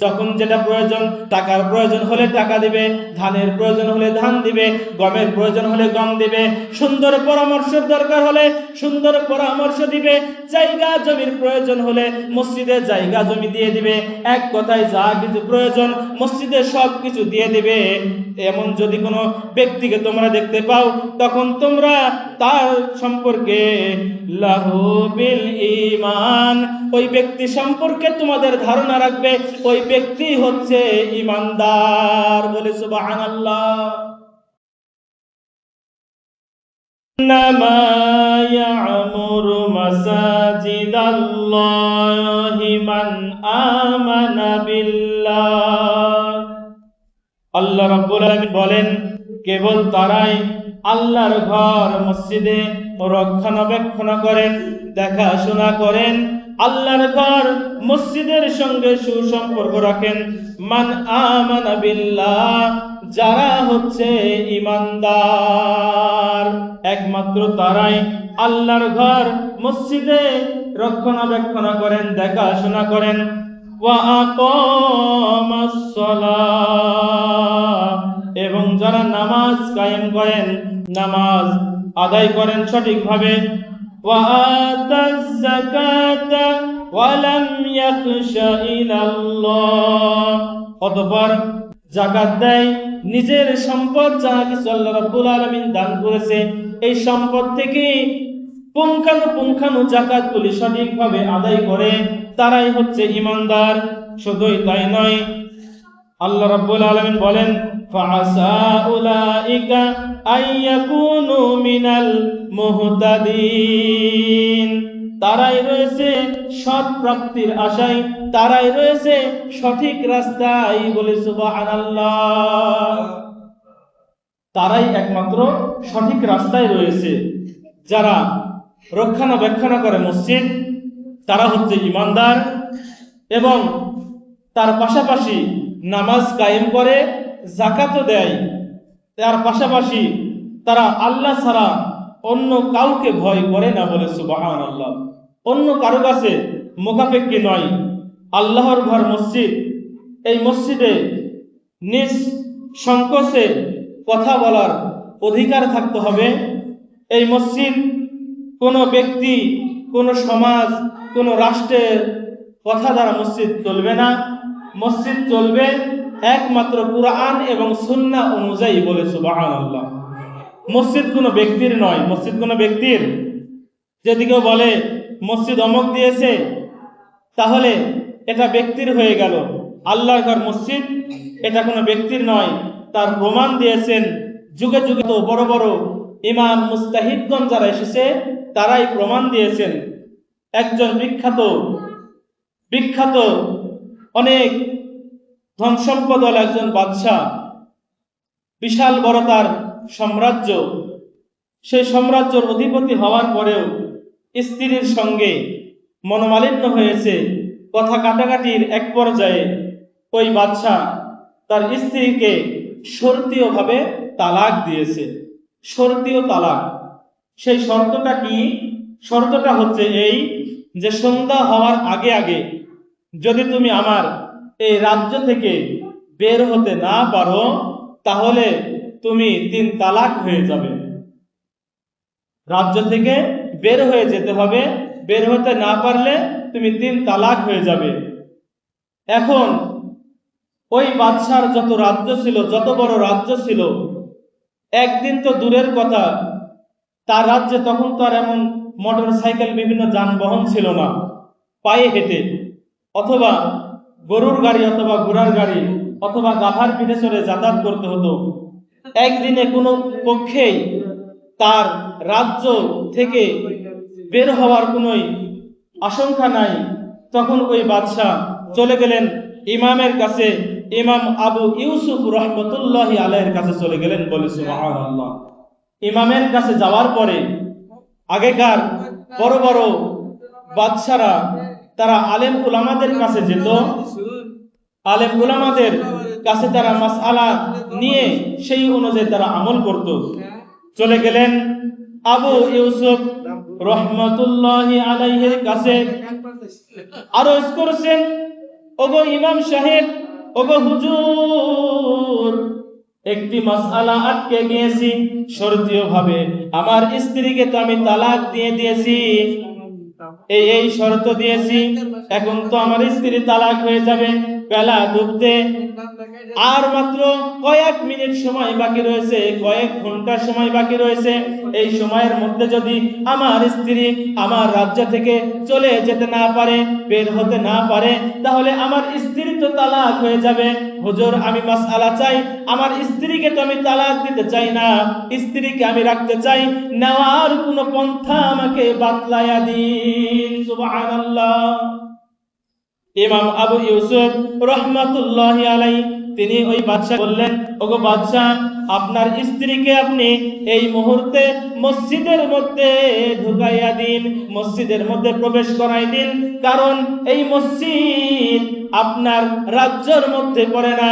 যখন যেটা প্রয়োজন, টাকার প্রয়োজন হলে টাকা দিবে, ধানের প্রয়োজন হলে ধান দিবে, গমের প্রয়োজন হলে গম দিবে, সুন্দর পরামর্শের দরকার হলে সুন্দর পরামর্শ দিবে, জায়গা জমির প্রয়োজন হলে মসজিদে জায়গা জমি দিয়ে দিবে। এক কথায় যা কিছু প্রয়োজন মসজিদে সব কিছু দিয়ে দিবে। এমন যদি কোনো ব্যক্তিকে তোমরা দেখতে পাও, তখন তোমরা তার সম্পর্কে লাহু বিল ঈমান, ওই ব্যক্তি সম্পর্কে তোমাদের ধারণা রাখবে ওই ব্যক্তি হচ্ছে ঈমানদার। বলে সুবহানাল্লাহ। ইন্নামা ইয়া'মুরু মাসাজিদাল্লাহি মান আমানা বিল্লাহ। আল্লাহ রাব্বুল আলামিন বলেন, কেবল তারাই আল্লাহর ঘর মসজিদে রক্ষণাবেক্ষণ করেন, দেখাশোনা করেন, আল্লাহর ঘর মসজিদের সঙ্গে সুসম্পর্ক রাখেন। মান আমানা বিল্লাহ, যারা হচ্ছে ঈমানদার, একমাত্র তারাই আল্লাহর ঘর মসজিদে রক্ষণাবেক্ষণ করেন, দেখাশোনা করেন। ওয়া আকামাস সালাহ, এবং যারা নামাজ কায়েম করেন, নামাজ আদায় করেন সঠিকভাবে। ওয়া আতাজ যাকাতা ওয়া লাম ইয়াখশা ইলাল্লাহ, অতঃপর যাকাত দেয়, নিজের সম্পদ যা কিছু আল্লাহ রাব্বুল আলামিন দান করেছে এই সম্পদ থেকে পুঙ্খানু যাকাতগুলি সঠিকভাবে আদায় করে, তারাই হচ্ছে ঈমানদার। শুধুই তাই নয়, আল্লাহ রাব্বুল আলামিন বলেন, ফাআসা উলাইকা আইয়াকুনু মিনাল মুহতাদিন, তারাই রয়েছে সৎ প্রাপ্তির আশায়, তারাই রয়েছে সঠিক রাস্তায়। বলে সুবহানাল্লাহ। তারাই একমাত্র সঠিক রাস্তায় রয়েছে। যারা রক্ষণাবেক্ষণ করে মসজিদ, তারা হচ্ছে ঈমানদার, এবং তার পাশাপাশি নামাজ কায়েম করে, যাকাতও দেয়, তার পাশাপাশি তারা আল্লাহ ছাড়া অন্য কাউকে ভয় করে না। বলে সুবহানাল্লাহ। অন্য কারো কাছে মুখাপেক্ষী নয়। আল্লাহর ঘর মসজিদ, এই মসজিদে নিজ সংকোচে কথা বলার অধিকার থাকতে হবে। এই মসজিদ কোনো ব্যক্তি, কোনো সমাজ, কোনো রাষ্ট্রের কথা দ্বারা মসজিদ চলবে না। মসজিদ চলবে একমাত্র কুরআন এবং সুন্নাহ অনুযায়ী। বলে সুবহানাল্লাহ। মসজিদ কোনো ব্যক্তির নয়। মসজিদ কোনো ব্যক্তির, যদি কেউ বলে মসজিদ অমুক দিয়েছে, তাহলে এটা ব্যক্তির হয়ে গেল। আল্লাহর ঘর মসজিদ এটা কোনো ব্যক্তির নয়, তার প্রমাণ দিয়েছেন যুগে যুগে তো বড় বড় ইমাম মুস্তাহিদগণ যারা এসেছে, তারাই প্রমাণ দিয়েছেন। একজন বিখ্যাত অনেক ধন সম্পদ একজন বাদশাহ, বিশাল বড় তার সাম্রাজ্য, সেই সাম্রাজ্যের অধিপতি হওয়ার পরেও স্ত্রীর সঙ্গে মনোমালিন্য হয়েছে। কথা কাটাকাটির এক পর্যায়ে ওই বাদশাহ তার স্ত্রীকে শর্তীয়ভাবে তালাক দিয়েছে। শর্তীয় তালাক। সেই শর্তটা কি? শর্তটা হচ্ছে এই যে সন্ধ্যা হওয়ার আগে আগে যদি তুমি আমার এই রাজ্য থেকে বের হতে না পারো, তাহলে তুমি 3 তালাক হয়ে যাবে। রাজ্য থেকে বের হয়ে যেতে হবে, বের হতে না পারলে তুমি 3 তালাক হয়ে যাবে। এখন ওই বাদশার যত রাজ্য ছিল, যত বড় রাজ্য ছিল, একদিন তো দূরের কথা, তার রাজ্যে তখন তো আর এমন মোটর সাইকেল বিভিন্ন যানবাহন ছিল না। পায়ে হেঁটে অথবা গরুর গাড়ি অথবা ঘোড়ার গাড়ি অথবা গাধার পিঠে চড়ে যাতায়াত করতে হতো। একদিনে কোনো পক্ষেই তার রাজ্য থেকে বের হওয়ার কোনো আশঙ্কা নাই। তখন ওই বাদশাহ চলে গেলেন ইমামের কাছে, ইমাম আবু ইউসুফ রহমতুল্লাহি আলাইহির কাছে চলে গেলেন। বলে সুবহানাল্লাহ। ইমামের কাছে যাওয়ার পরে, আগেকার বড় বড় বাদশারা তারা আলেম উলামাদের কাছে যেত, আলেম উলামাদের কাছে তারা মাসআলা নিয়ে সেই অনুযায়ী তারা আমল করত। চলে গেলেন আবু ইউসুফ রহমতুল্লাহি আলাইহির কাছে, আরজ করছেন, ওগো ইমাম সাহেব, ওগো হুজুর, একটি মাসআলা আটকে গিয়েছি শর্তীয় ভাবে। আমার স্ত্রীকে তো আমি তালাক দিয়ে দিয়েছি, এই শর্ত দিয়েছি, এখন তো আমার স্ত্রী তালাক হয়ে যাবে বেলা ডুবতে আর মাত্র কয়েক মিনিট সময় বাকি রয়েছে, কয়েক ঘন্টা সময় বাকি রয়েছে। এই সময়ের মধ্যে যদি আমার স্ত্রী আমার রাজ্য থেকে চলে যেতে না পারে, বের হতে না পারে, তাহলে আমার স্ত্রী তো তালাক হয়ে যাবে। হুজুর, আমি মাসআলা চাই, আমার স্ত্রীকে তো আমি তালাক দিতে চাই না, স্ত্রীকে আমি রাখতে চাই, নেওয়ার কোনো পন্থা আমাকে বাতলায়া দিন। সুবহানাল্লাহ। ইমাম আবু ইউসুফ রহমাতুল্লাহি আলাইহি তিনি ওই বাদশা বললেন, ওগো বাদশা, আপনার স্ত্রীকে আপনি এই মুহূর্তে মসজিদের মধ্যে ঢুকাইয়া দিন, মসজিদের মধ্যে প্রবেশ করাই দিন, কারণ এই মসজিদ আপনার রাজ্যের মধ্যে পড়ে না,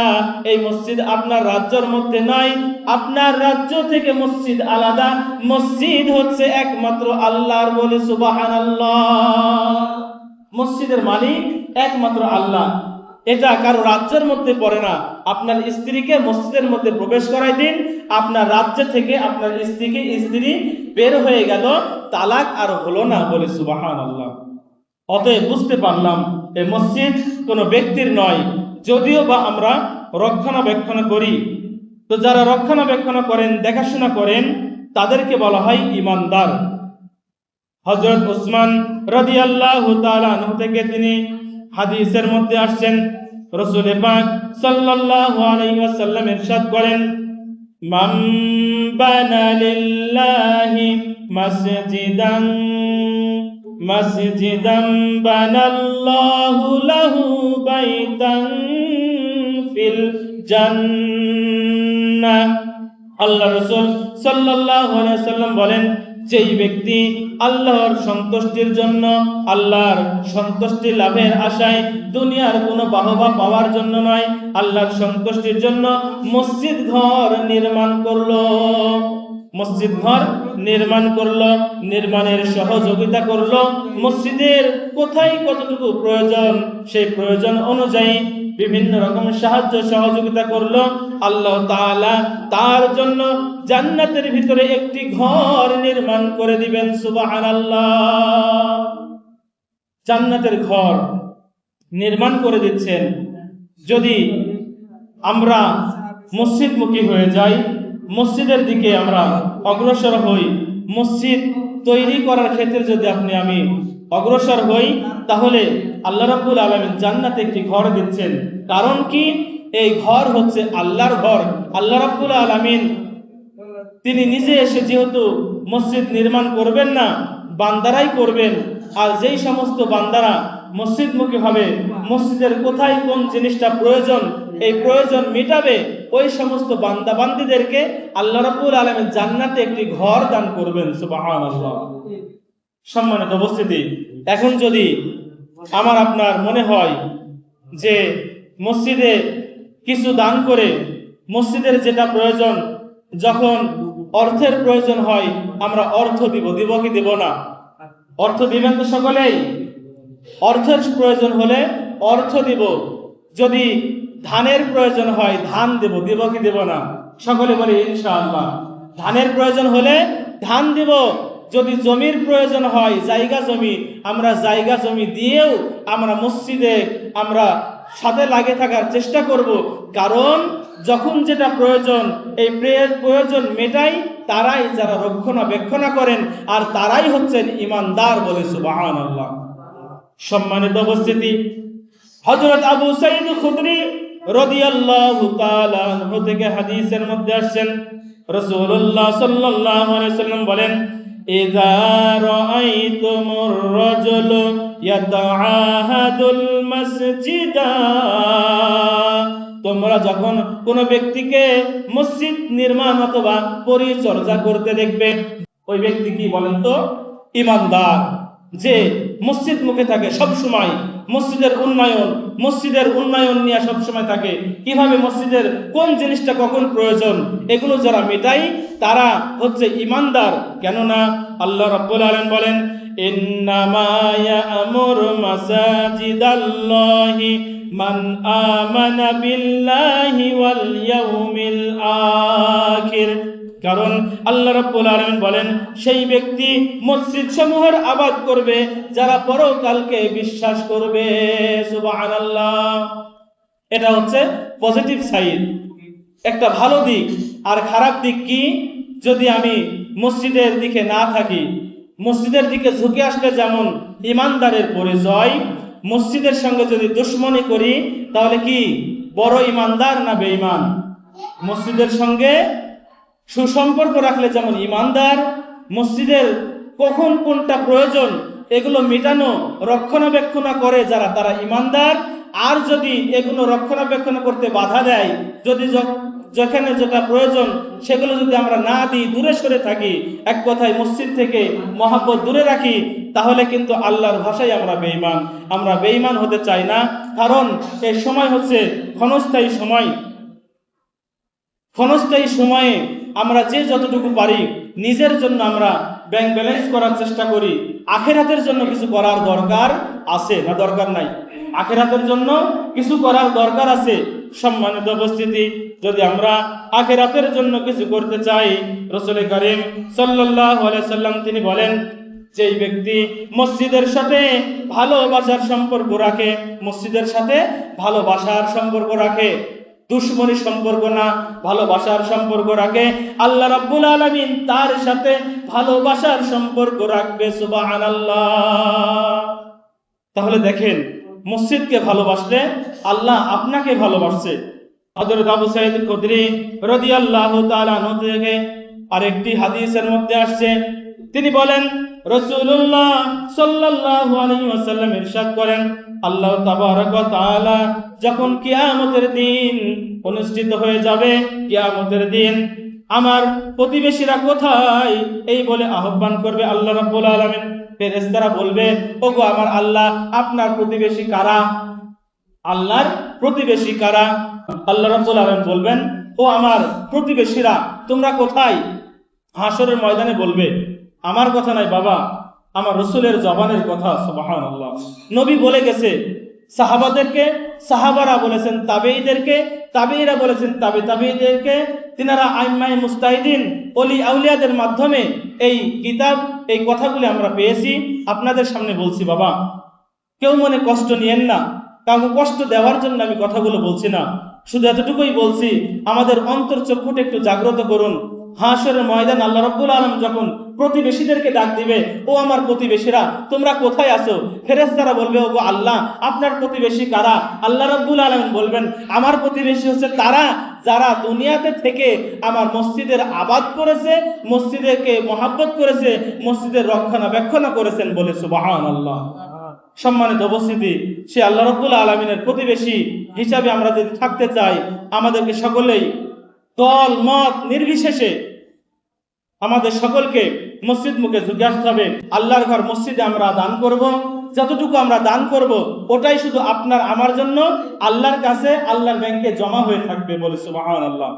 এই মসজিদ আপনার রাজ্যের মধ্যে নয়, আপনার রাজ্য থেকে মসজিদ আলাদা, মসজিদ হচ্ছে একমাত্র আল্লাহর। বলে সুবহানাল্লাহ। মসজিদের মালিক একমাত্র আল্লাহ, এটা কারো রাজ্যের মধ্যে পড়ে না। আপনার স্ত্রীকে মসজিদের মধ্যে প্রবেশ করাই দিন, আপনার রাজ্য থেকে আপনার স্ত্রী বের হয়ে গেল, তালাক আর হলো না। বলে সুবহানাল্লাহ। অতএব বুঝতে পারলাম এই মসজিদ কোনো ব্যক্তির নয়, যদিও বা আমরা রক্ষণাবেক্ষণ করি, তো যারা রক্ষণাবেক্ষণ করেন, দেখাশোনা করেন, তাদেরকে বলা হয় ইমানদার। হযরত উসমান রাদিয়াল্লাহু তাআলা আনহু থেকে তিনি হাদিসের মধ্যে আসছেন, রাসূল পাক সাল্লাল্লাহু আলাইহি ওয়াসাল্লাম ইরশাদ করেন, মান বানা লিল্লাহি মাসজিদান বানাল্লাহু লাহু বাইতান ফিল জান্নাহ। আল্লাহ রাসূল সাল্লাল্লাহু আলাইহি ওয়াসাল্লাম বলেন, যেই ব্যক্তি আল্লাহর সন্তুষ্টির জন্য, আল্লাহর সন্তুষ্টি লাভের আশায়, দুনিয়ার কোনো বাহবা পাওয়ার জন্য নয়, আল্লাহর সন্তুষ্টির জন্য মসজিদ ঘর নির্মাণ করলো, মসজিদ ঘর নির্মাণ করলো, নির্মাণের সহযোগিতা করলো, মসজিদের কোথায় কতটুকু প্রয়োজন সেই প্রয়োজন অনুযায়ী বিভিন্ন রকম সাহায্য সহযোগিতা করলো, আল্লাহ তাআলা তার জন্য জান্নাতের ভিতরে একটি ঘর নির্মাণ করে দিবেন। সুবহানাল্লাহ। জান্নাতের ঘর নির্মাণ করে দিচ্ছেন। যদি আমরা মসজিদমুখী হয়ে যাই, মসজিদের দিকে আমরা অগ্রসর হই, মসজিদ তৈরি করার ক্ষেত্রে যদি আমি অগ্রসর হই, তাহলে আল্লাহ রাব্বুল আলামিন জান্নাতে একটি ঘর দিচ্ছেন। কারণ কি? এই ঘর হচ্ছে আল্লাহর ঘর। আল্লাহ রাব্বুল আলামিন তিনি নিজে এসে যেহেতু মসজিদ নির্মাণ করবেন না, বান্দারাই করবেন। আর যেই সমস্ত বান্দারা মসজিদমুখী হবে, মসজিদের কোথায় কোন জিনিসটা প্রয়োজন, এই প্রয়োজন মেটাবে, ওই সমস্ত বান্দা বান্দীদেরকে আল্লাহ রাব্বুল আলামিন জান্নাতে একটি ঘর দান করবেন। সুবহানাল্লাহ। সম্মানিত উপস্থিতি, এখন যদি আমার আপনার মনে হয় যে মসজিদে কিছু দান করে, মসজিদের যেটা প্রয়োজন, যখন অর্থের প্রয়োজন হয় আমরা অর্থ দিব কি দিব না? অর্থ দিবেন তো সকলেই? অর্থের প্রয়োজন হলে অর্থ দিব, যদি ধানের প্রয়োজন হয় ধান দিব কি দিব না? সকলে বলে ইনশাআল্লাহ। ধানের প্রয়োজন হলে ধান দিব, যদি জমির প্রয়োজন হয়, জায়গা জমি, আমরা জায়গা জমি দিয়েও আমরা মসজিদে আমরা সাথে লাগে থাকার চেষ্টা করব। কারণ যখন যেটা প্রয়োজন, এই প্রয়োজন মেটাই তারাই যারা রক্ষণাবেক্ষণ করেন, আর তারাই হচ্ছেন ইমানদার। বলে সুবহানাল্লাহ। সম্মানিত উপস্থিতি, হযরত আবু সাঈদ খুদরি রাদিয়াল্লাহু তাআলা আনহু থেকে হাদিসের মধ্যে আসছেন, রাসূলুল্লাহ সাল্লাল্লাহু আলাইহি ওয়াসাল্লাম বলেন, ইযা রাআইতুমুর রাজুল ইয়াতাআহাদুল মাসজিদা, তোমরা যখন কোন ব্যক্তিকে মসজিদ নির্মাণ অথবা পরিচর্যা করতে দেখবে, ওই ব্যক্তি কি বলেন তো? ইমানদার, যে মসজিদ মুখে থাকে সব সময়, মসজিদের উন্নয়ন নিয়ে সব সময় থাকে, কিভাবে মসজিদের কোন জিনিসটা কখন প্রয়োজন এগুলো যারা মেটাই তারা হচ্ছে ইমানদার। কেননা আল্লাহ রাব্বুল আলামিন বলেন, ইন্নামা ইয়ামুরু মাসাজিদাল্লাহি মান আমানা বিল্লাহি ওয়াল ইয়াউমিল আখির। কারণ আল্লাহ রাব্বুল আলামিন বলেন সেই ব্যক্তি মসজিদ সমূহের আবাদ করবে যারা পরকালকে বিশ্বাস করবে। সুবহানাল্লাহ। এটা হচ্ছে পজিটিভ সাইড, একটা ভালো দিক। আর খারাপ দিক কি? যদি আমি মসজিদের দিকে না থাকি, মসজিদের দিকে ঝুঁকে আসলে যেমন ইমানদারের পরিচয়, মসজিদের সঙ্গে যদি দুশমনি করি তাহলে কি বড় ইমানদার না বেঈমান? মসজিদের সঙ্গে সুসম্পর্ক রাখলে যেমন ইমানদার, মসজিদের কখন কোনটা প্রয়োজন এগুলো মেটানো রক্ষণাবেক্ষণ করে যারা, তারা ইমানদার। আর যদি এগুলো রক্ষণাবেক্ষণ করতে বাধা দেয়, যদি যেখানে যেটা প্রয়োজন সেগুলো যদি আমরা না দিই, দূরে সরে থাকি, এক কথায় মসজিদ থেকে মহাব্বত দূরে রাখি, তাহলে কিন্তু আল্লাহর ভাষায় আমরা বেঈমান। আমরা বেঈমান হতে চাই না, কারণ এই সময় হচ্ছে ক্ষণস্থায়ী সময়। ক্ষণস্থায়ী সময়ে আমরা যে যতটুকু পারি নিজের জন্য আমরা ব্যাংক ব্যালেন্স করার চেষ্টা করি। আখিরাতের জন্য কিছু করার দরকার আছে না দরকার নাই? আখিরাতের জন্য কিছু করার দরকার আছে। সম্মানিত উপস্থিতি, যদি আমরা আখিরাতের জন্য কিছু করতে চাই, রাসূল করিম সাল্লাল্লাহু আলাইহি সাল্লাম তিনি বলেন, যেই ব্যক্তি মসজিদের সাথে ভালোবাসার সম্পর্ক রাখে, মসজিদের সাথে ভালোবাসার সম্পর্ক রাখে, দুশমনি সম্পর্ক না, ভালোবাসার সম্পর্ক রাখে, আল্লাহ রাব্বুল আলামিন তার সাথে ভালোবাসার সম্পর্ক রাখবে। সুবহানাল্লাহ। তাহলে দেখেন, মসজিদকে ভালোবাসলে আল্লাহ আপনাকে ভালোবাসছে। হযরত আবু সাঈদ খুদরি রাদিয়াল্লাহু তাআলা আনহু থেকে আরেকটি হাদিসের মধ্যে আসছে, তিনি বলেন রাসূলুল্লাহ সাল্লাল্লাহু আলাইহি ওয়াসাল্লাম ইরশাদ করেন, আল্লাহ তাবারক ওয়া তাআলা যখন কিয়ামতের দিন অনুষ্ঠিত হয়ে যাবে, কিয়ামতের দিন আমার প্রতিবেশীরা কোথায় এই বলে আহ্বান করবে আল্লাহ রাব্বুল আলামিন। ফেরেশতারা বলবে, ওগো আমার আল্লাহ, আপনার প্রতিবেশী কারা? আল্লাহর প্রতিবেশী কারা? আল্লাহ রাব্বুল আলামিন বলবেন, ও আমার প্রতিবেশীরা, তোমরা কোথায়? হাসরের ময়দানে বলবে, আমার কথা নাই বাবা, আমার রাসূলের জবানের কথা। সুবহানাল্লাহ। নবী বলে গেছে সাহাবাদেরকে, সাহাবারা বলেছেন তাবেঈদেরকে, তাবেঈরা বলেছেন তাবেঈদেরকে, তিনারা আইম্মায়ে মুস্তাহিদিন ওলি আউলিয়াদের মাধ্যমে এই কিতাব, এই কথাগুলি আমরা পেয়েছি। আপনাদের সামনে বলছি বাবা, কেউ মনে কষ্ট নিয়েন না, কাউকে কষ্ট দেওয়ার জন্য আমি কথাগুলো বলছি না, শুধু এতটুকুই বলছি, আমাদের অন্তর চক্ষুটা একটু জাগ্রত করুন। হাসরের ময়দান আল্লাহ রাব্বুল আলামিন যখন প্রতিবেশীদেরকে ডাক দিবে, ও আমার প্রতিবেশীরা, তোমরা কোথায় আছো? ফেরেশতারা বলবে, ওগো আল্লাহ, আপনার প্রতিবেশী কারা? আল্লাহ রাব্বুল আলামিন বলবেন, আমার প্রতিবেশী হচ্ছে তারা যারা দুনিয়াতে থেকে আমার মসজিদের আবাদ করেছে, মসজিদকে মহাব্বত করেছে, মসজিদের রক্ষণাবেক্ষণ করেছেন বলে। সুবহানাল্লাহ। সম্মানিত উপস্থিতি, সে আল্লাহ রাব্বুল আলামিনের প্রতিবেশী হিসাবে আমরা যদি থাকতে চাই, আমাদেরকে সকলেই দল মত নির্বিশেষে আমাদের সকলকে মসজিদ মুখে ঝুঁকে আসতে হবে। আল্লাহর ঘর মসজিদে আমরা দান করব, যতটুকু আমরা দান করব ওটাই শুধু আপনার আমার জন্য আল্লাহর কাছে, আল্লাহর ব্যাংকে জমা হয়ে থাকবে বলে। সুবহানাল্লাহ।